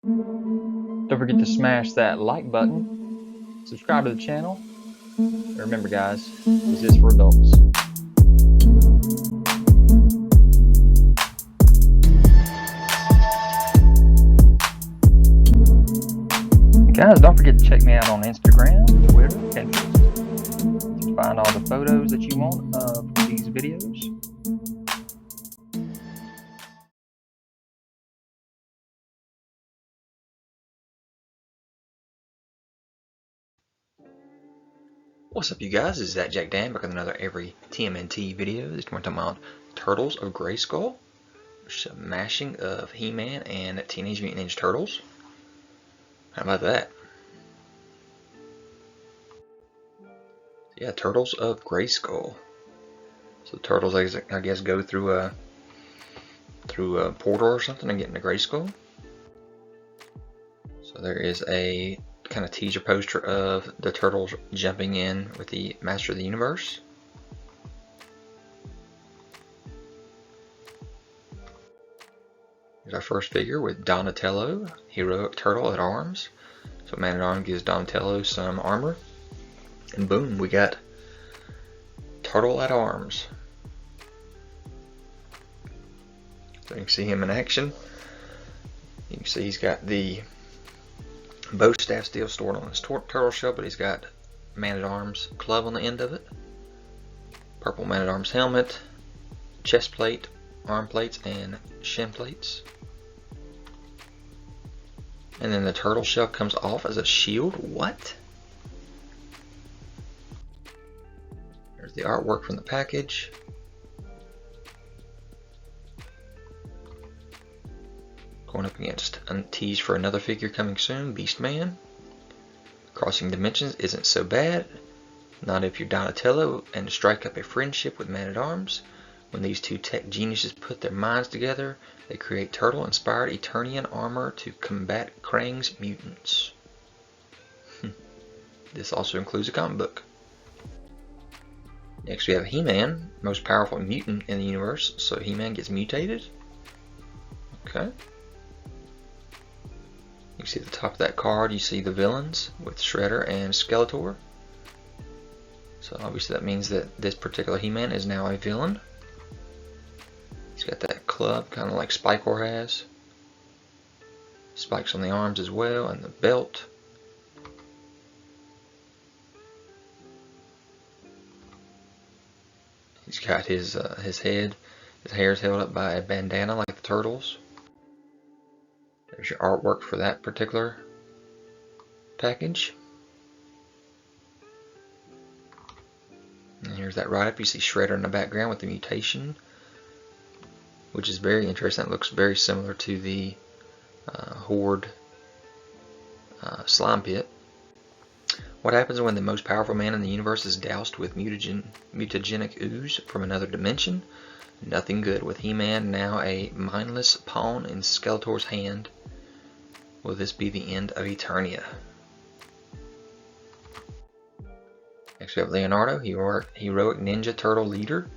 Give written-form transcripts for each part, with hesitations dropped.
Don't forget to smash that like button, subscribe to the channel, and remember guys, this is for adults. Guys, don't forget to check me out on Instagram, Twitter, Pinterest to find all the photos that you want of these videos. What's up you guys, this is ZacJacDan back with another Every TMNT video. This one talking about Turtles of Grayskull, smashing of He-Man and Teenage Mutant Ninja Turtles. How about that? Yeah, Turtles of Grayskull. So the turtles, I guess, go through a portal or something and get into Grayskull. So there is a kind of teaser poster of the turtles jumping in with the Master of the Universe. Here's our first figure with Donatello, heroic turtle at arms. So Man at Arms gives Donatello some armor. And boom, we got Turtle at Arms. So you can see him in action. You can see he's got the bow staff still stored on his turtle shell, but he's got Man at Arms club on the end of it. Purple Man at Arms helmet, chest plate, arm plates, and shin plates. And then the turtle shell comes off as a shield. What? There's the artwork from the package. Going up against a tease for another figure coming soon, Beastman. Crossing dimensions isn't so bad. Not if you're Donatello and strike up a friendship with Man at Arms. When these two tech geniuses put their minds together, they create turtle-inspired Eternian armor to combat Krang's mutants. This also includes a comic book. Next we have He-Man, most powerful mutant in the universe, so He-Man gets mutated. Okay. You can see at the top of that card, you see the villains with Shredder and Skeletor. So obviously that means that this particular He-Man is now a villain. He's got that club, kind of like Spikor has. Spikes on the arms as well, and the belt. He's got his head. His hair is held up by a bandana like the turtles. There's your artwork for that particular package. And here's that write-up. You see Shredder in the background with the mutation, which is very interesting. It looks very similar to the Horde slime pit. What happens when the most powerful man in the universe is doused with mutagenic ooze from another dimension? Nothing good, with He-Man now a mindless pawn in Skeletor's hand. Will this be the end of Eternia? Next we have Leonardo, heroic ninja turtle leader.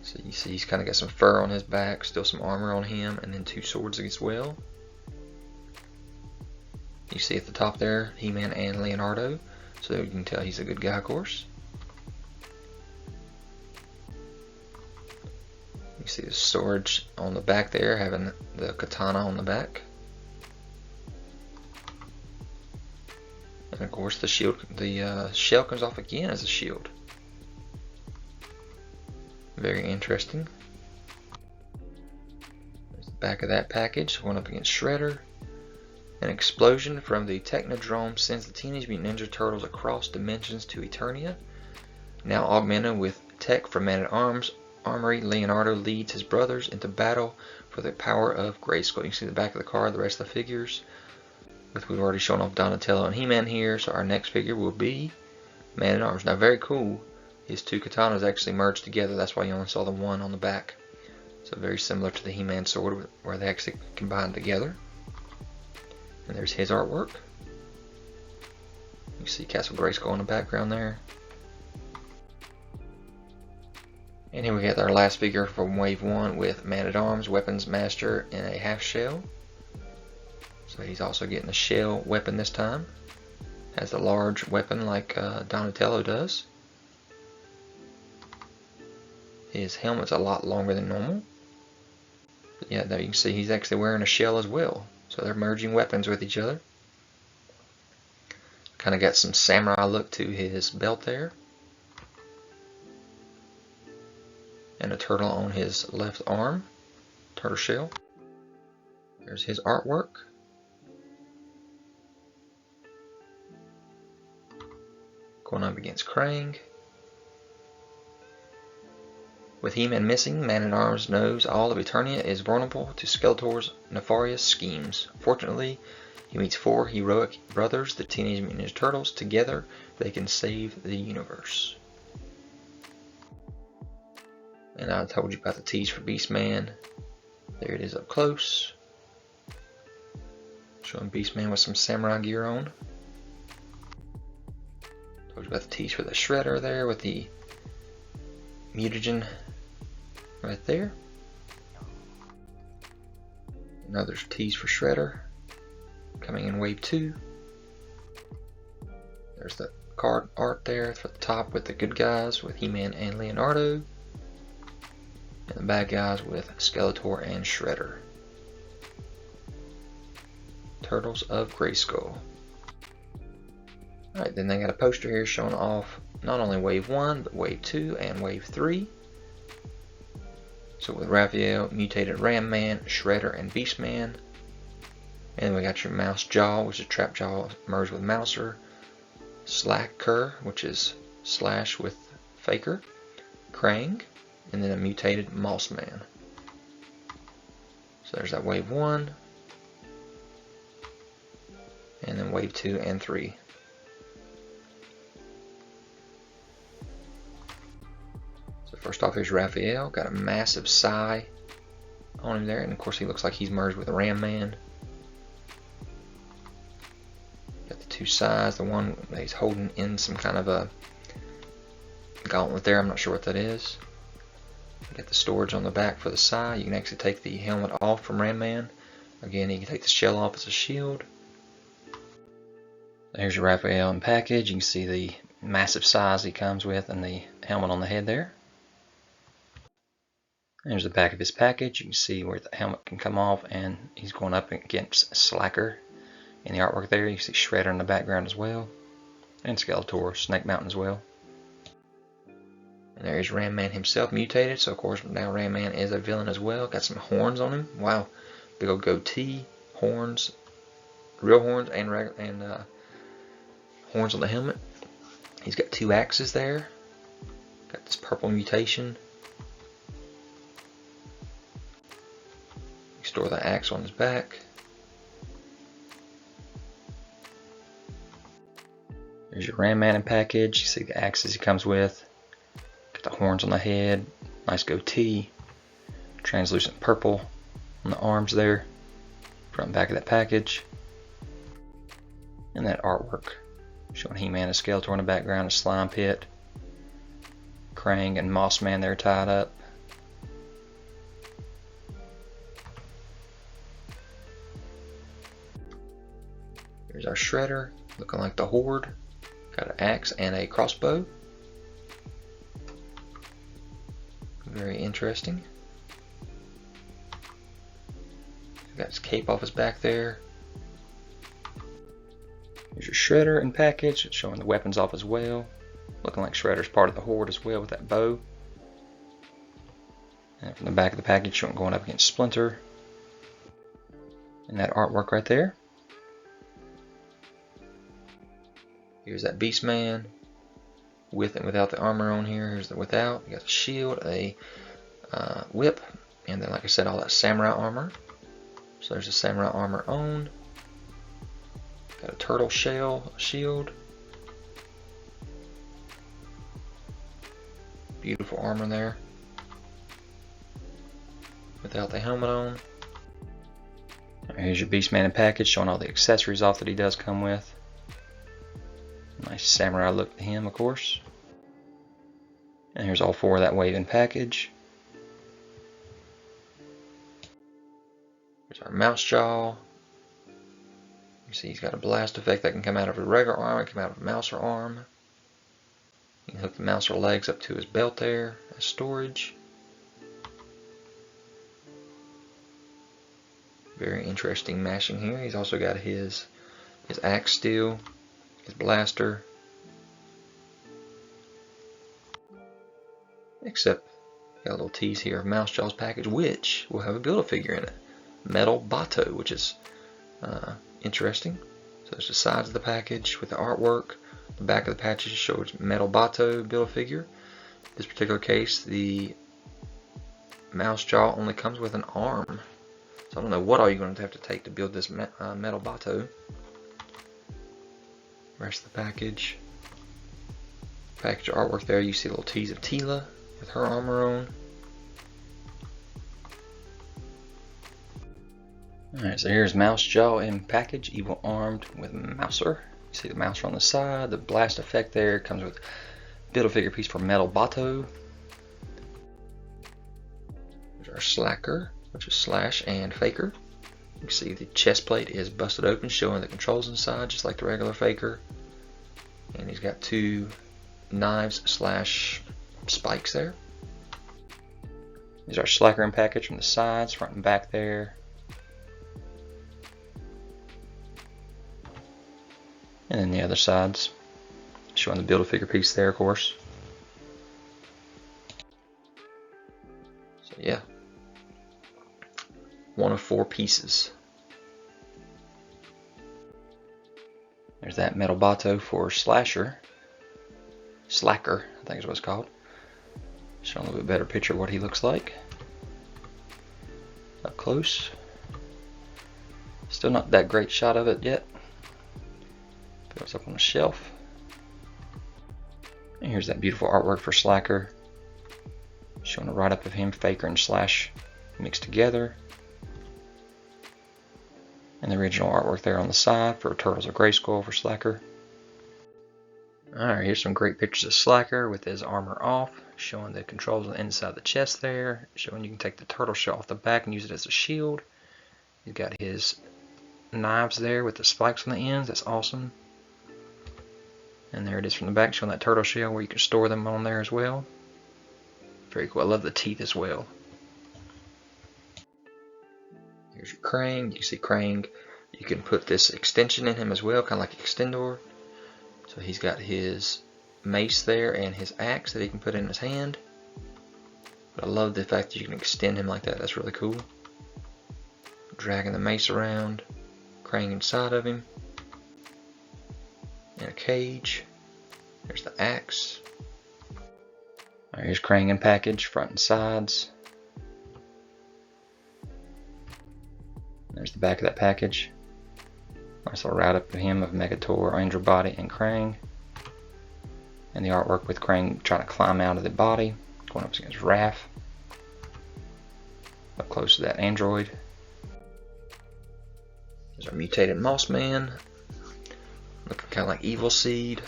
So you see he's kind of got some fur on his back, still some armor on him, and then two swords as well. You see at the top there, He-Man and Leonardo, so you can tell he's a good guy, of course. You see the storage on the back there, having the katana on the back. And of course the shield, the shell comes off again as a shield. Very interesting. There's the back of that package, going up against Shredder. An explosion from the Technodrome sends the Teenage Mutant Ninja Turtles across dimensions to Eternia. Now augmented with tech from Man at Arms Armory, Leonardo leads his brothers into battle for the power of Grayskull. You can see the back of the card, the rest of the figures. We've already shown off Donatello and He-Man here, so our next figure will be Man at Arms. Now very cool, his two katanas actually merged together. That's why you only saw the one on the back. So very similar to the He-Man sword where they actually combined together. And there's his artwork. You see Castle Grayskull in the background there. And here we get our last figure from Wave 1 with Man at Arms, Weapons Master in a half shell. So he's also getting a shell weapon this time. Has a large weapon like Donatello does. His helmet's a lot longer than normal. But yeah, there you can see he's actually wearing a shell as well. So they're merging weapons with each other. Kind of got some samurai look to his belt there. And a turtle on his left arm. Turtle shell. There's his artwork. Going up against Krang. With He-Man missing, Man-at-Arms knows all of Eternia is vulnerable to Skeletor's nefarious schemes. Fortunately, he meets 4 heroic brothers, the Teenage Mutant Ninja Turtles. Together, they can save the universe. And I told you about the tease for Beastman. There it is up close. Showing Beastman with some samurai gear on. Told you about the tease for the Shredder there with the mutagen right there. Another tease for Shredder coming in wave 2. There's the card art there for the top with the good guys with He-Man and Leonardo. And the bad guys with Skeletor and Shredder. Turtles of Grayskull. Alright, then they got a poster here showing off not only wave 1, but wave 2 and wave 3. So with Raphael, Mutated Ram-man, Shredder, and Beastman. And we got your Mouse Jaw, which is Trap Jaw merged with Mouser. Sla-ker, which is Slash with Faker. Krang. And then a Mutated Moss-man. So there's that wave 1. And then wave 2 and 3. So first off, here's Raphael. Got a massive sigh on him there. And of course he looks like he's merged with a Ram-man. Got the 2 sighs. The one that he's holding in some kind of a gauntlet there. I'm not sure what that is. Got the storage on the back for the sigh. You can actually take the helmet off from Ram-man. Again, you can take the shell off as a shield. There's your Raphael in package. You can see the massive size he comes with and the helmet on the head there. There's the back of his package. You can see where the helmet can come off, and he's going up against Sla-ker in the artwork there. You see Shredder in the background as well, and Skeletor, Snake Mountain as well. And there's Ram-man himself mutated, so of course now Ram-man is a villain as well. Got some horns on him. Wow, big old goatee, horns, real horns, and horns on the helmet. He's got 2 axes there. Got this purple mutation. You store the axe on his back. There's your Ram-man in package. You see the axes he comes with. Got the horns on the head. Nice goatee. Translucent purple on the arms there. Front and back of that package. And that artwork. Showing He-Man and Skeletor in the background, a slime pit. Krang and Moss-man there tied up. Here's our Shredder, looking like the Horde. Got an axe and a crossbow. Very interesting. Got his cape off his back there. Here's your Shredder in package. It's showing the weapons off as well. Looking like Shredder's part of the Horde as well with that bow. And from the back of the package, showing going up against Splinter. And that artwork right there. Here's that Beastman with and without the armor on here. Here's the without. You got a shield, a whip, and then like I said, all that samurai armor. So there's the samurai armor on. Got a turtle shell shield. Beautiful armor there. Without the helmet on. Here's your Beastman in package, showing all the accessories off that he does come with. Nice samurai look to him, of course. And here's all 4 of that wave in package. Here's our mouse jaw. You see he's got a blast effect that can come out of a regular arm, it can come out of a mouser arm. You can hook the mouser legs up to his belt there as storage. Very interesting mashing here. He's also got his axe steel, his blaster. Except, got a little tease here of Mouse Jaw's package, which will have a Build-A-Figure in it. Metal-boto, which is interesting. So there's the sides of the package with the artwork. The back of the package shows metal-boto Build-A-Figure. In this particular case, the Mouse Jaw only comes with an arm. So I don't know what all you're going to have to take to build this metal-boto. Rest of the package. Package artwork there, you see a little tease of Teela with her armor on. Alright, so here's Mouse Jaw in package, evil armed with Mouser. You see the Mouser on the side, the blast effect there comes with Build-A-Figure piece for metal-boto. There's our Sla-ker, which is Slash and Faker. You can see the chest plate is busted open, showing the controls inside, just like the regular Faker. And he's got two knives slash spikes there. These are Sla-ker in package from the sides, front and back there. And then the other sides, showing the Build-A-Figure piece there, of course. So yeah, 1 of 4 pieces. There's that metal-boto for Sla-ker, I think is what it's called. Showing a little bit better picture of what he looks like up close. Still not that great shot of it yet. Goes up on the shelf. And here's that beautiful artwork for Sla-ker, showing a write-up of him, Faker and Slash mixed together. And the original artwork there on the side for Turtles of Grayskull for Sla-ker. Alright, here's some great pictures of Sla-ker with his armor off, showing the controls on the inside of the chest there, showing you can take the turtle shell off the back and use it as a shield. He's got his knives there with the spikes on the ends, that's awesome. And there it is from the back, showing that turtle shell where you can store them on there as well. Very cool. I love the teeth as well. Here's your Krang. You can see Krang. You can put this extension in him as well, kind of like Extendor. So he's got his mace there and his axe that he can put in his hand. But I love the fact that you can extend him like that. That's really cool. Dragging the mace around. Krang inside of him. In a cage. There's the axe. Alright, here's Krang in package, front and sides. There's the back of that package. Nice little write-up of him of Megator, Angel Body, and Krang. And the artwork with Krang trying to climb out of the body, going up against Raph. Up close to that android. There's our Mutated Moss-man. Looking kind of like Evil Seed.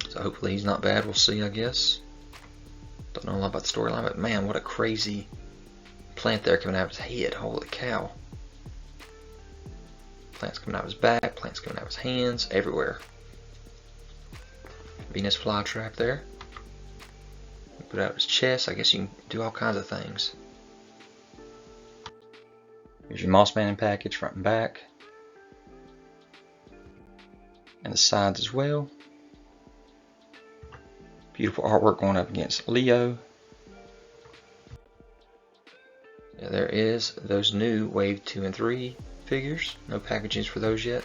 So hopefully he's not bad. We'll see, I guess. Don't know a lot about the storyline, but man, what a crazy plant there coming out of his head. Holy cow. Plants coming out of his back, plants coming out of his hands, everywhere. Venus flytrap there. Put out of his chest. I guess you can do all kinds of things. Here's your Moss-man in package, front and back. And the sides as well. Beautiful artwork going up against Leo. Yeah, there is those new Wave 2 and 3 figures. No packages for those yet.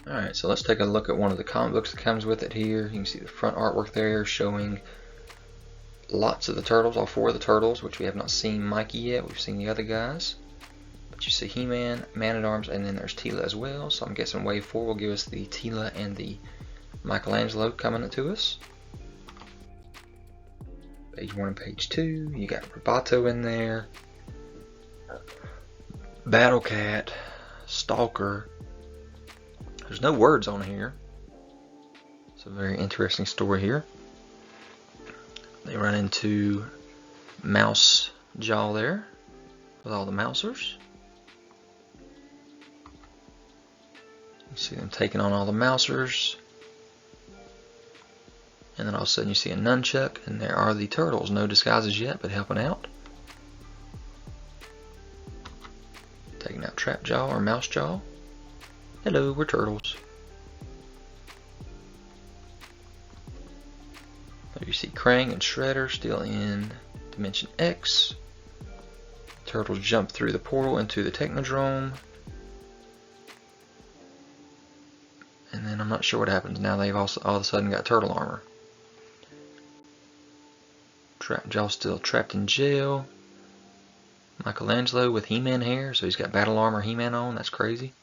Alright, so let's take a look at one of the comic books that comes with it here. You can see the front artwork there showing lots of the turtles, all 4 of the turtles, which we have not seen Mikey yet. We've seen the other guys. But you see He-Man, Man-at-Arms, and then there's Teela as well. So I'm guessing Wave 4 will give us the Teela and the Michelangelo coming to us. Page 1 and page 2, you got Roboto in there, Battle Cat, Stalker. There's no words on here. It's a very interesting story here. They run into Mouse Jaw there with all the Mousers. You see them taking on all the Mousers. And then all of a sudden you see a nunchuck, and there are the turtles. No disguises yet, but helping out. Taking out Trap Jaw or Mouse Jaw. Hello, we're turtles. There you see Krang and Shredder still in Dimension X. Turtles jump through the portal into the Technodrome. And then I'm not sure what happens now. They've also all of a sudden got turtle armor. Trap Jaw still trapped in jail. Michelangelo with He-Man hair, so he's got battle armor He-Man on. That's crazy.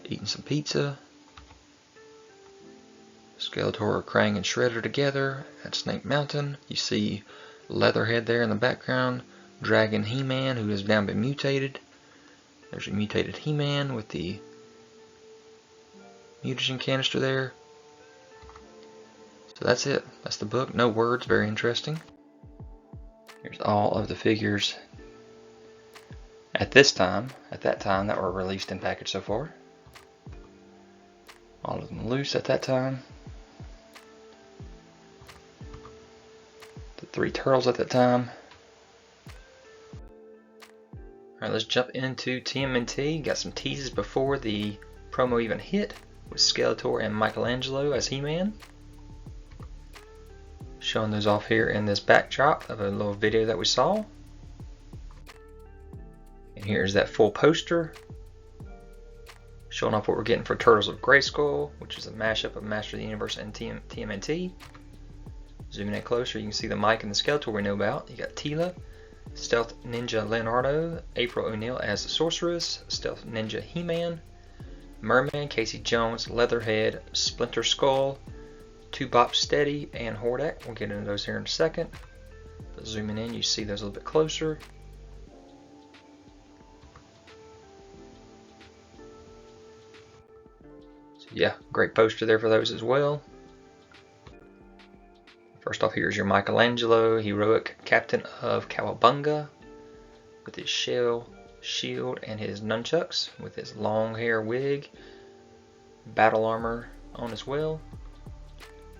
Eating some pizza. Skeletor, Krang, and Shredder together at Snake Mountain. You see Leatherhead there in the background. Dragon He-Man, who has now been mutated. There's your Mutated He-man with the mutagen canister there. So that's it. That's the book. No words. Very interesting. Here's all of the figures at that time that were released in package so far. All of them loose at that time. The 3 turtles at that time. Alright, let's jump into TMNT. Got some teases before the promo even hit with Skeletor and Michelangelo as He-Man. Showing those off here in this backdrop of a little video that we saw. And here's that full poster showing off what we're getting for Turtles of Grayskull, which is a mashup of Master of the Universe and TMNT. Zooming in closer, you can see the Mike and the Skeletor we know about. You got Teela, Stealth Ninja Leonardo, April O'Neil as the Sorceress, Stealth Ninja He-man, Mer-man, Casey Jones, Leatherhead, Splinter-Skull, 2 bopsteady, and Hordak. We'll get into those here in a second. But zooming in, you see those a little bit closer. So yeah, great poster there for those as well. First off, here's your Michelangelo, heroic captain of Cowabunga, with his shell, shield, and his nunchucks, with his long hair wig, battle armor on as well.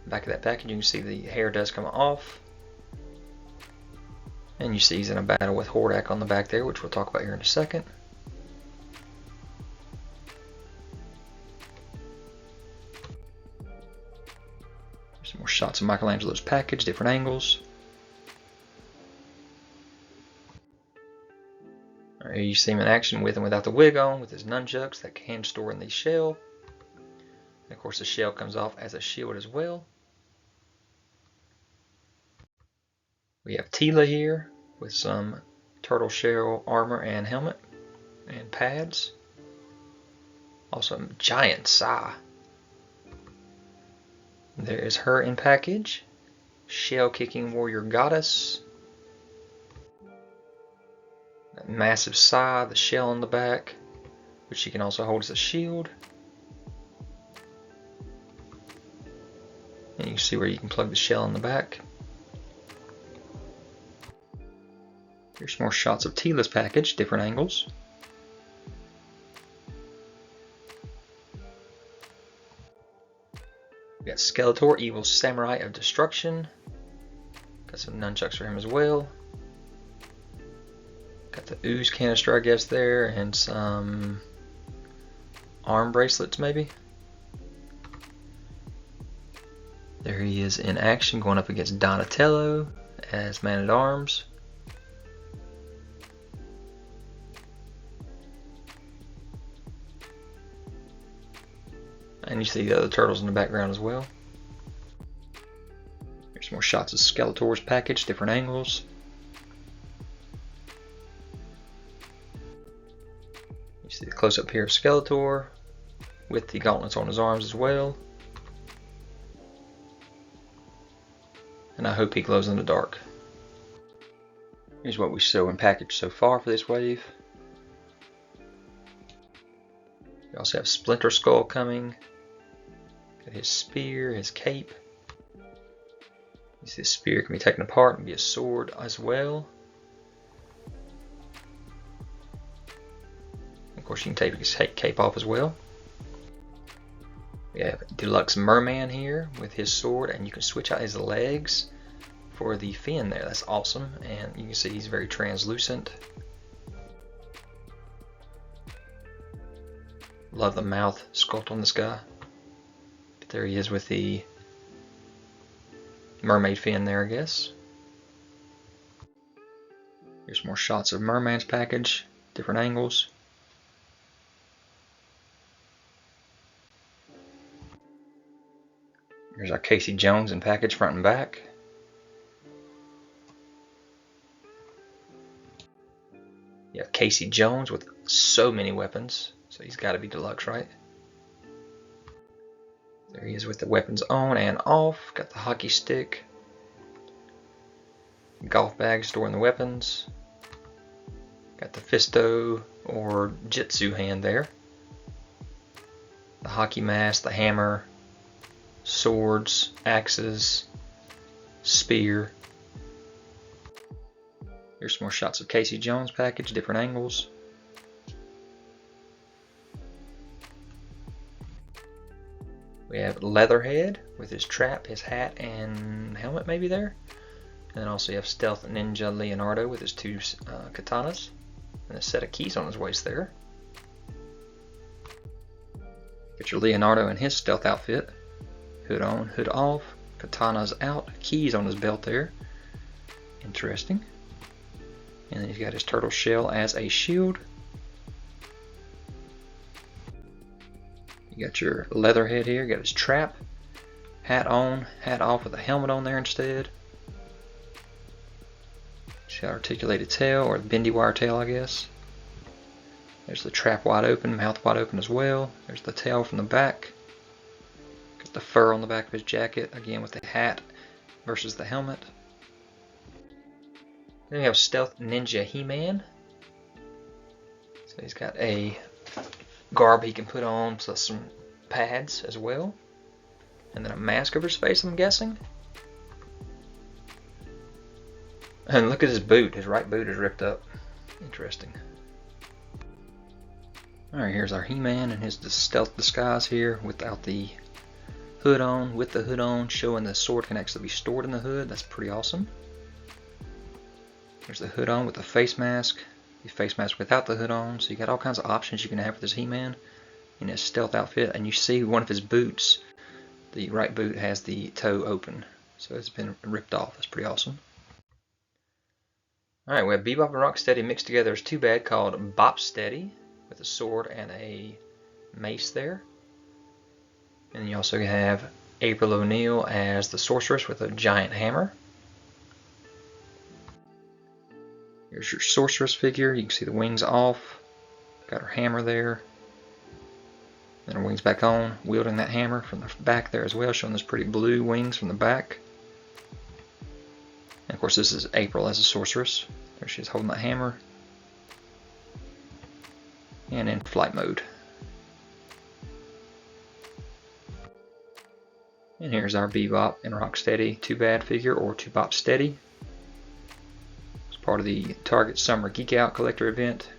Back of that package, you can see the hair does come off. And you see he's in a battle with Hordak on the back there, which we'll talk about here in a second. Some more shots of Michelangelo's package, different angles. Alright, here you see him in action with and without the wig on, with his nunchucks that can store in the shell. And of course the shell comes off as a shield as well. We have Teela here with some turtle shell armor and helmet and pads. Also a giant Sai. There is her in package. Shell kicking warrior goddess. That massive Sai, the shell on the back, which she can also hold as a shield. And you can see where you can plug the shell in the back. Here's more shots of Teela's package, different angles. We got Skeletor, Evil Samurai of Destruction. Got some nunchucks for him as well. Got the ooze canister, I guess, there, and some arm bracelets, maybe. There he is in action, going up against Donatello as Man-at-Arms. And you see the other turtles in the background as well. Here's more shots of Skeletor's package, different angles. You see the close-up here of Skeletor with the gauntlets on his arms as well. And I hope he glows in the dark. Here's what we show in package so far for this wave. We also have Splinter-Skull coming. Got his spear, his cape. You see the spear can be taken apart and be a sword as well. Of course, you can take his cape off as well. We have Deluxe Mer-man here with his sword, and you can switch out his legs for the fin there. That's awesome, and you can see he's very translucent. Love the mouth sculpt on this guy. But there he is with the mermaid fin there, I guess. Here's more shots of Mer-man's package, different angles. Here's our Casey Jones in package, front and back. You have Casey Jones with so many weapons, so he's got to be deluxe, right? There he is with the weapons on and off. Got the hockey stick, golf bag storing the weapons. Got the fisto or jitsu hand there. The hockey mask, the hammer, swords, axes, spear. Here's some more shots of Casey Jones package, different angles. We have Leatherhead with his trap, his hat, and helmet maybe there. And then also you have Stealth Ninja Leonardo with his two katanas and a set of keys on his waist there. Get your Leonardo in his stealth outfit. Hood on, hood off, katanas out, keys on his belt there. Interesting. And then he's got his turtle shell as a shield. You got your Leatherhead here, got his trap, hat on, hat off with a helmet on there instead. He's got articulated tail, or the bendy wire tail, I guess. There's the trap wide open, mouth wide open as well. There's the tail from the back. Got the fur on the back of his jacket, again with the hat versus the helmet. Then we have Stealth Ninja He-man. So he's got a garb he can put on, plus some pads as well. And then a mask over his face, I'm guessing. And look at his boot. His right boot is ripped up. Interesting. Alright, here's our He-man in his stealth disguise here without the hood on, with the hood on, showing the sword can actually be stored in the hood. That's pretty awesome. There's the hood on with the face mask, the face mask without the hood on. So you got all kinds of options you can have with this He-man in his stealth outfit. And you see one of his boots, the right boot has the toe open, so it's been ripped off. That's pretty awesome. Alright, we have Bebop and Rocksteady mixed together as two bad, called Bopsteady, with a sword and a mace there. And you also have April O'Neil as the Sorceress with a giant hammer. Here's your Sorceress figure. You can see the wings off. Got her hammer there. Then her wings back on, wielding that hammer from the back there as well, showing those pretty blue wings from the back. And of course this is April as a Sorceress. There she is holding that hammer. And in flight mode. And here's our Bebop and Rocksteady 2-Bad figure, or 2-Bopsteady. It's part of the Target Summer Geek Out Collector event,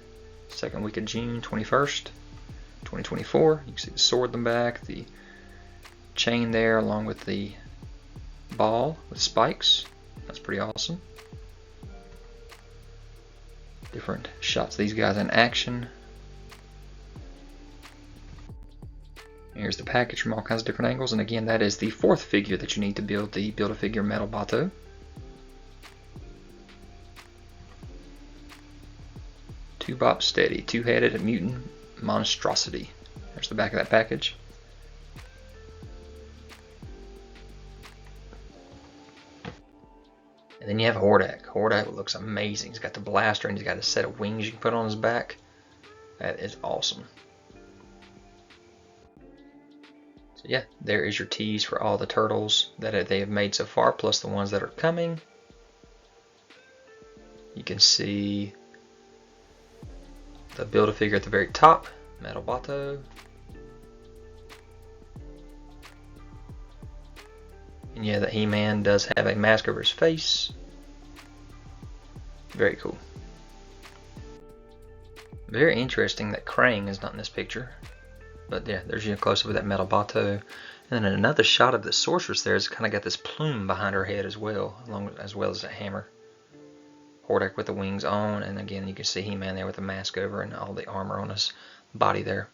second week of June 21st, 2024. You can see the sword in the back, the chain there along with the ball with spikes. That's pretty awesome. Different shots of these guys in action. Here's the package from all kinds of different angles, and again, that is the fourth figure that you need to build the Build-A-Figure metal-boto. Two bopsteady, two-headed mutant monstrosity. There's the back of that package. And then you have Hordak. Hordak looks amazing. He's got the blaster and he's got a set of wings you can put on his back. That is awesome. So yeah, there is your tease for all the turtles that they have made so far, plus the ones that are coming. You can see the Build-A-Figure at the very top, metal-boto. And yeah, the He-man does have a mask over his face. Very cool. Very interesting that Krang is not in this picture. But yeah, there's your close-up of that metal-boto. And then another shot of the Sorceress there has kind of got this plume behind her head as well as a hammer. Hordak with the wings on, and again you can see He-man there with the mask over and all the armor on his body there.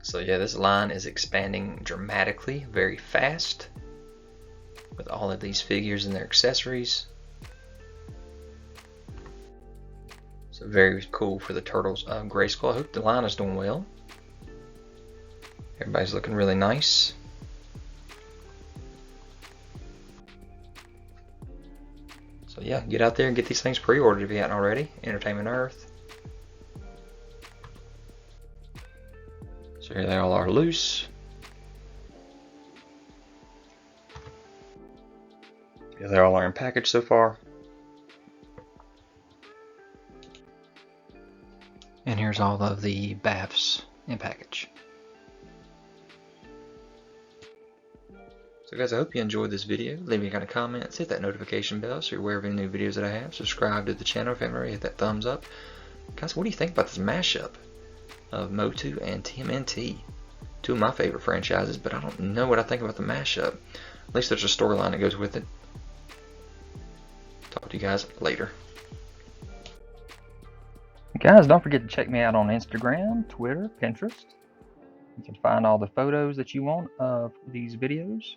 So yeah, this line is expanding dramatically, very fast, with all of these figures and their accessories. So very cool for the Turtles of Grayskull. I hope the line is doing well. Everybody's looking really nice. So yeah, get out there and get these things pre-ordered if you haven't already. Entertainment Earth. So here they all are loose. Here they all are in package so far. And here's all of the BAFs in package. So guys, I hope you enjoyed this video. Leave me a kind of comments, hit that notification bell so you're aware of any new videos that I have. Subscribe to the channel if you haven't already, hit that thumbs up. Guys, what do you think about this mashup of MOTU and TMNT? Two of my favorite franchises, but I don't know what I think about the mashup. At least there's a storyline that goes with it. Talk to you guys later. Guys, don't forget to check me out on Instagram, Twitter, Pinterest. You can find all the photos that you want of these videos.